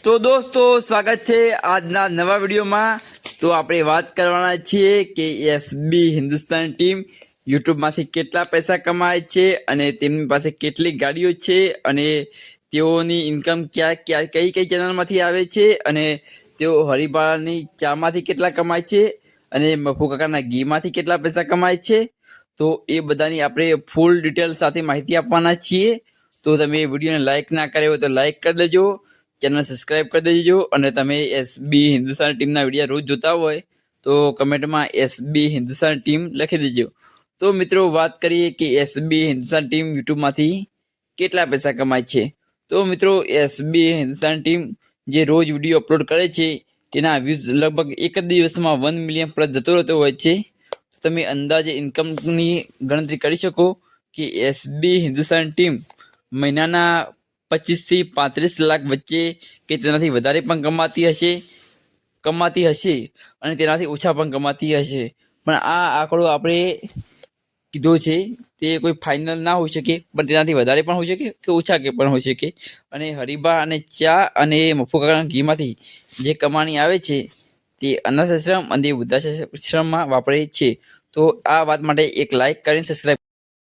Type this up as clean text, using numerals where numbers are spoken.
તો દોસ્તો સ્વાગત છે આજના નવા વિડીયોમાં। તો આપણે વાત કરવાના છીએ કે એસબી હિન્દુસ્તાન ટીમ યુટ્યુબમાંથી કેટલા પૈસા કમાય છે અને તેમની પાસે કેટલી ગાડીઓ છે અને તેઓની ઇન્કમ કઈ કઈ ચેનલમાંથી આવે છે અને તેઓ હરિભાની ચામાંથી કેટલા કમાય છે અને મફુ કાકાના ઘીમાંથી કેટલા પૈસા કમાય છે। તો એ બધાની આપણે ફૂલ ડિટેલ સાથે માહિતી આપવાના છીએ। તો તમે વિડીયોને લાઇક ના કર્યો હોય તો લાઇક કરી દેજો, ચેનલ સબસ્ક્રાઇબ કરી દેજો અને તમે એસબી હિન્દુસ્તાન ટીમના વિડીયો રોજ જોતા હોય તો કમેન્ટમાં એસબી હિન્દુસ્તાન ટીમ લખી દેજો। તો મિત્રો વાત કરીએ કે એસબી હિન્દુસ્તાન ટીમ યુટ્યુબમાંથી કેટલા પૈસા કમાય છે। તો મિત્રો એસબી હિન્દુસ્તાન ટીમ જે રોજ વિડીયો અપલોડ કરે છે તેના વ્યૂઝ લગભગ એક જ દિવસમાં 1 મિલિયન પ્લસ જતો રહેતો હોય છે। તમે અંદાજે ઇન્કમની ગણતરી કરી શકો કે એસબી હિન્દુસ્તાન ટીમ મહિનાના 25 થી 35 લાખ વચ્ચે કે તેનાથી વધારે પણ કમાતી હશે અને તેનાથી ઓછા પણ કમાતી હશે, પણ આ આંકડો આપણે કીધો છે તે કોઈ ફાઇનલ ના હોઈ શકે, પણ તેનાથી વધારે પણ હોઈ શકે કે ઓછા કે પણ હોઈ શકે। અને હરિભા અને ચા અને મફુ કાકાના ઘીમાંથી જે કમાણી આવે છે તે અનાથ આશ્રમ અને વૃદ્ધાશ્રમમાં વાપરે છે। તો આ વાત માટે એક લાઇક કરીને સબસ્ક્રાઇબ